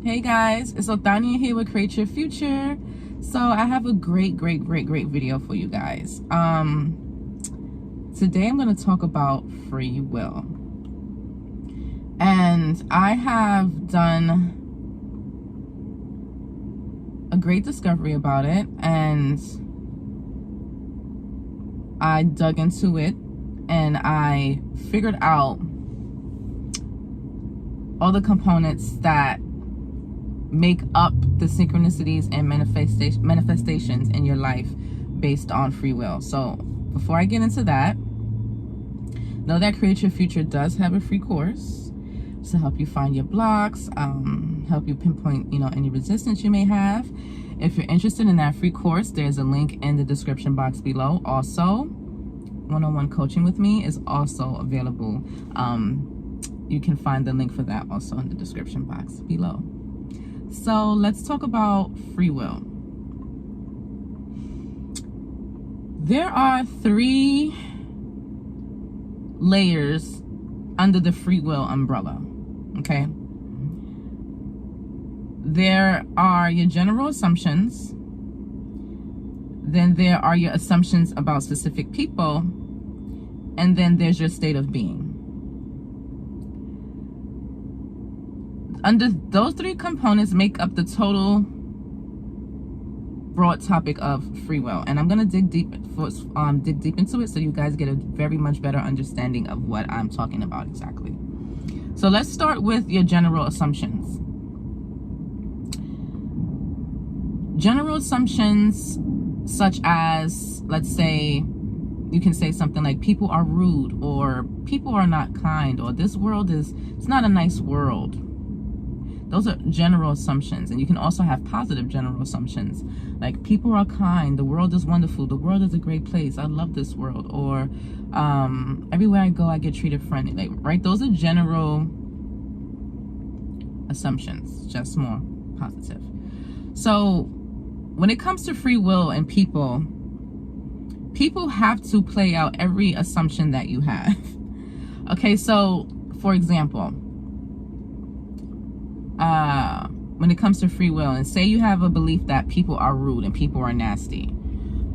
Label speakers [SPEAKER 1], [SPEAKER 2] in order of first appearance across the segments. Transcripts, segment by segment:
[SPEAKER 1] Hey guys, it's Othania here with Create Your Future. So I have a great video for you guys. Today I'm going to talk about free will. And I have done a great discovery about it, and I dug into it and I figured out all the components that make up the synchronicities and manifestations in your life based on free will. So before I get into that, know that Create Your Future does have a free course to help you find your blocks, help you pinpoint any resistance you may have. If you're interested in that free course, there's a link in the description box below. Also, one-on-one coaching with me is also available. You can find the link for that also in the description box below. So let's talk about free will. There are 3 layers under the free will umbrella, okay? There are your general assumptions. Then there are your assumptions about specific people. And then there's your state of being. Under those 3 components make up the total broad topic of free will, and I'm gonna dig deep into it so you guys get a very much better understanding of what I'm talking about exactly. So let's start with your general assumptions. General assumptions such as, let's say, you can say something like people are rude, or people are not kind, or this world it's not a nice world. Those are general assumptions. And you can also have positive general assumptions, like people are kind, the world is wonderful, the world is a great place, I love this world, or everywhere I go I get treated friendly, right? Those are general assumptions, just more positive. So when it comes to free will and people have to play out every assumption that you have. Okay, so for example, when it comes to free will, and say you have a belief that people are rude and people are nasty.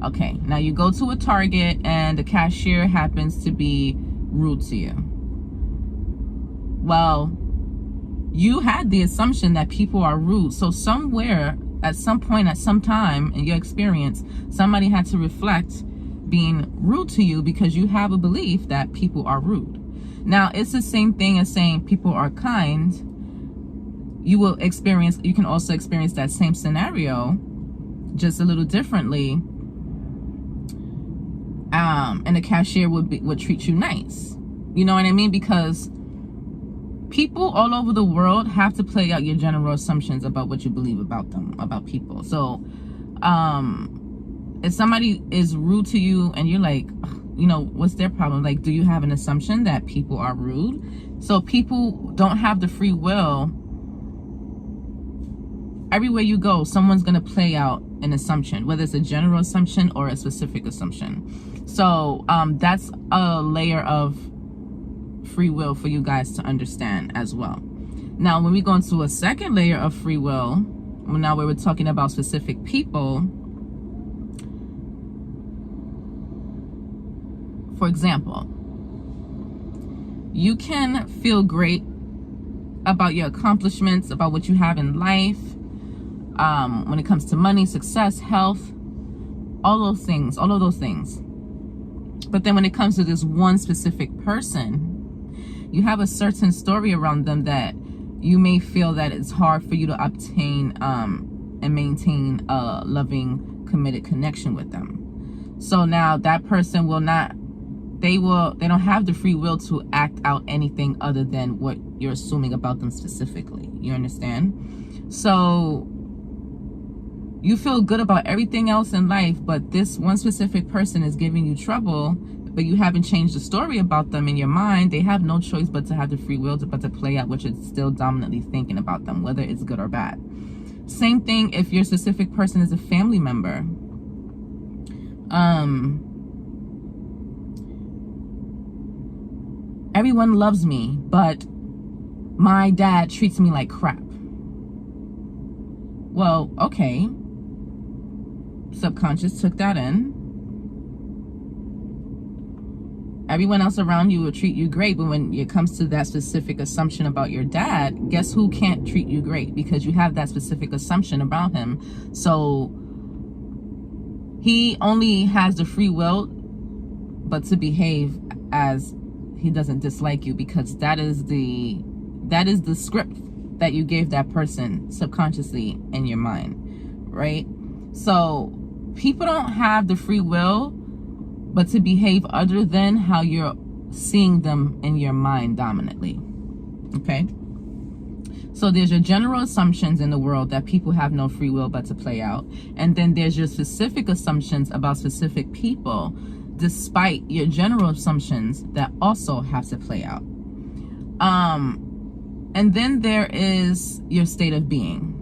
[SPEAKER 1] Okay, now you go to a Target and the cashier happens to be rude to you. Well, you had the assumption that people are rude. So somewhere, at some point, at some time in your experience, somebody had to reflect being rude to you because you have a belief that people are rude. Now, it's the same thing as saying people are kind. You can also experience that same scenario just a little differently. And the cashier would treat you nice. You know what I mean? Because people all over the world have to play out your general assumptions about what you believe about them, about people. So if somebody is rude to you and you're like, what's their problem? Like, do you have an assumption that people are rude? So people don't have the free will. Everywhere you go, someone's going to play out an assumption, whether it's a general assumption or a specific assumption. So that's a layer of free will for you guys to understand as well. Now, when we go into a second layer of free will, now we were talking about specific people. For example, you can feel great about your accomplishments, about what you have in life. When it comes to money, success, health, all of those things. But then when it comes to this one specific person, you have a certain story around them that you may feel that it's hard for you to obtain and maintain a loving, committed connection with them. So now that person they don't have the free will to act out anything other than what you're assuming about them specifically. You understand? So you feel good about everything else in life, but this one specific person is giving you trouble, but you haven't changed the story about them in your mind. They have no choice but to have the free will but to play out what you're still dominantly thinking about them, whether it's good or bad. Same thing if your specific person is a family member. Everyone loves me, but my dad treats me like crap. Well, okay, subconscious took that in. Everyone else around you will treat you great, but when it comes to that specific assumption about your dad, guess who can't treat you great? Because you have that specific assumption about him. So he only has the free will, but to behave as he doesn't dislike you, because that is the script that you gave that person subconsciously in your mind, right? So people don't have the free will, but to behave other than how you're seeing them in your mind dominantly. Okay? So there's your general assumptions in the world that people have no free will but to play out. And then there's your specific assumptions about specific people, despite your general assumptions that also have to play out. And then there is your state of being.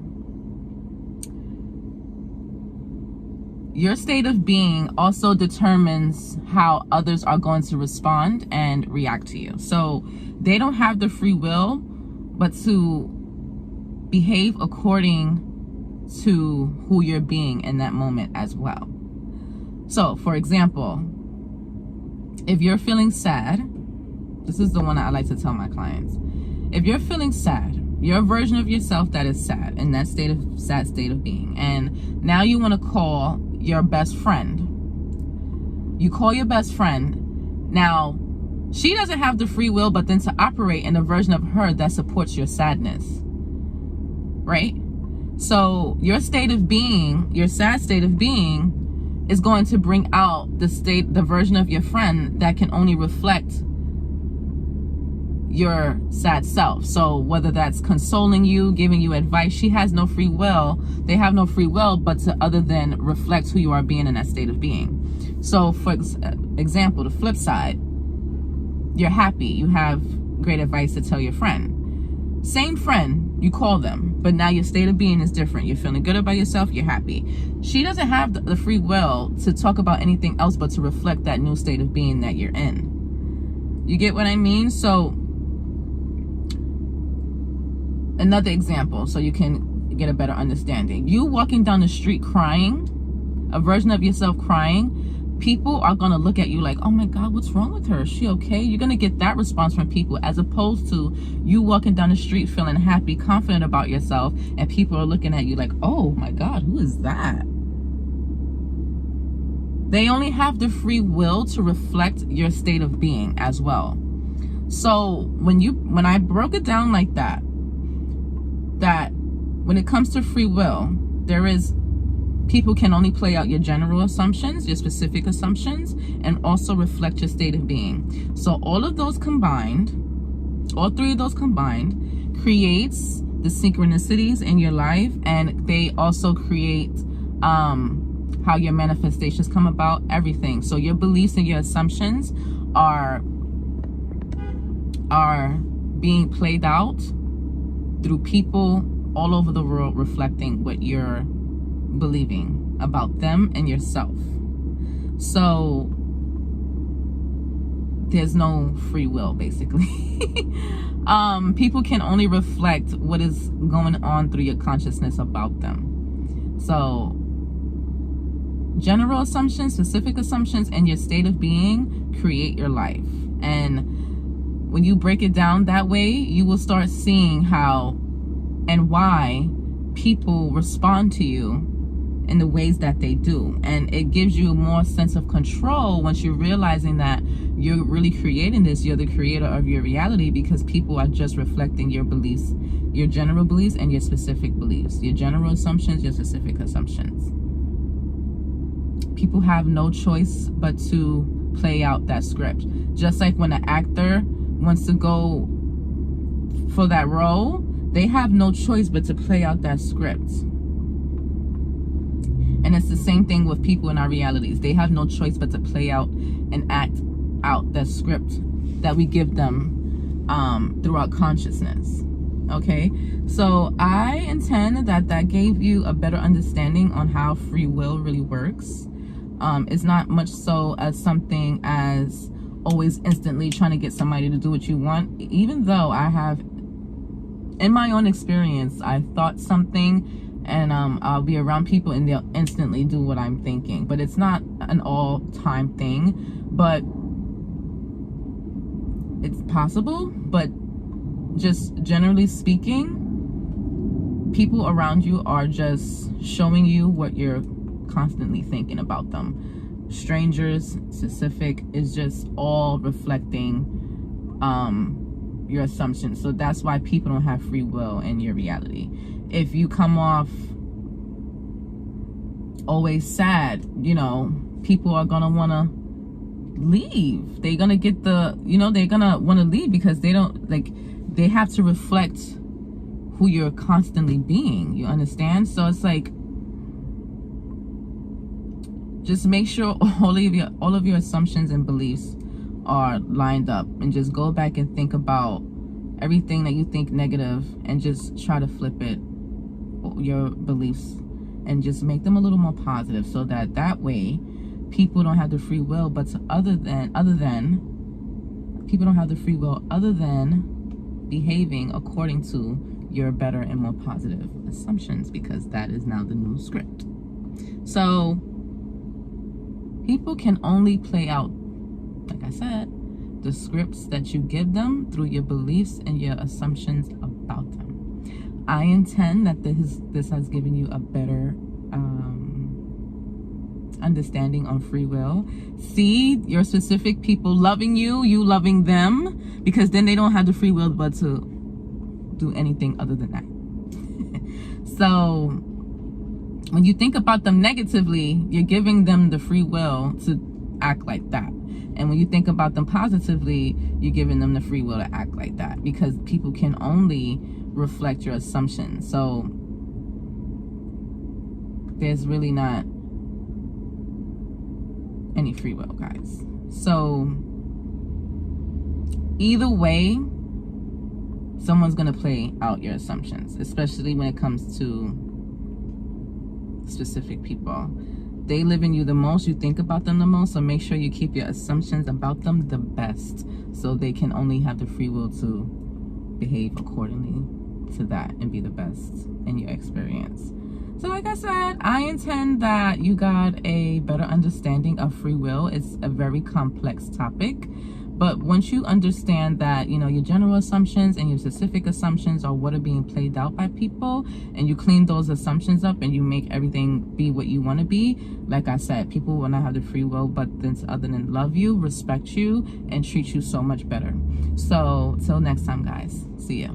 [SPEAKER 1] Your state of being also determines how others are going to respond and react to you. So they don't have the free will, but to behave according to who you're being in that moment as well. So, for example, if you're feeling sad, this is the one I like to tell my clients. If you're feeling sad, your version of yourself that is sad, in that sad state of being, and now you want to call your best friend. You call your best friend. Now, she doesn't have the free will, but then to operate in a version of her that supports your sadness, right? So your state of being, your sad state of being, is going to bring out the version of your friend that can only reflect your sad self. So whether that's consoling you, giving you advice, she has no free will. They have no free will, but to other than reflect who you are being in that state of being. So for example, the flip side, you're happy, you have great advice to tell your friend. Same friend, you call them, but now your state of being is different. You're feeling good about yourself, you're happy. She doesn't have the free will to talk about anything else but to reflect that new state of being that you're in. You get what I mean? So another example, so you can get a better understanding. You walking down the street crying, a version of yourself crying, people are going to look at you like, oh my God, what's wrong with her? Is she okay? You're going to get that response from people, as opposed to you walking down the street feeling happy, confident about yourself, and people are looking at you like, oh my God, who is that? They only have the free will to reflect your state of being as well. So when I broke it down like that when it comes to free will, people can only play out your general assumptions, your specific assumptions, and also reflect your state of being. So all of those combined, all three of those combined, creates the synchronicities in your life, and they also create how your manifestations come about, everything. So your beliefs and your assumptions are being played out through people all over the world, reflecting what you're believing about them and yourself. So there's no free will, basically. People can only reflect what is going on through your consciousness about them. So general assumptions, specific assumptions, and your state of being create your life. And when you break it down that way, you will start seeing how and why people respond to you in the ways that they do. And it gives you more sense of control once you're realizing that you're really creating this. You're the creator of your reality, because people are just reflecting your beliefs, your general beliefs and your specific beliefs, your general assumptions, your specific assumptions. People have no choice but to play out that script. Just like when an actor wants to go for that role, they have no choice but to play out that script. And it's the same thing with people in our realities. They have no choice but to play out and act out that script that we give them through our consciousness. Okay, so I intend that gave you a better understanding on how free will really works. It's not much so as something as always instantly trying to get somebody to do what you want, even though I have, in my own experience, I thought something and I'll be around people and they'll instantly do what I'm thinking. But it's not an all-time thing, but it's possible. But just generally speaking, people around you are just showing you what you're constantly thinking about them. Strangers, specific, is just all reflecting your assumptions. So that's why people don't have free will in your reality. If you come off always sad, you know, people are gonna want to leave. They're gonna get the, you know, they're gonna want to leave because they don't, like, they have to reflect who you're constantly being. You understand? So it's like, just make sure all of your assumptions and beliefs are lined up, and just go back and think about everything that you think negative and just try to flip it, your beliefs, and just make them a little more positive, so that way people don't have the free will, but other than people don't have the free will other than behaving according to your better and more positive assumptions, because that is now the new script. So people can only play out, like I said, the scripts that you give them through your beliefs and your assumptions about them. I intend that this has given you a better understanding on free will. See your specific people loving you, you loving them, because then they don't have the free will but to do anything other than that. So when you think about them negatively, you're giving them the free will to act like that. And when you think about them positively, you're giving them the free will to act like that, because people can only reflect your assumptions. So there's really not any free will, guys. So either way, someone's gonna play out your assumptions, especially when it comes to specific people. They live in you the most, you think about them the most, so make sure you keep your assumptions about them the best, so they can only have the free will to behave accordingly to that and be the best in your experience. So like I said, I intend that you got a better understanding of free will. It's a very complex topic, but once you understand that, you know, your general assumptions and your specific assumptions are what are being played out by people, and you clean those assumptions up and you make everything be what you want to be, like I said, people will not have the free will but then other than love you, respect you, and treat you so much better. So till next time, guys, see ya.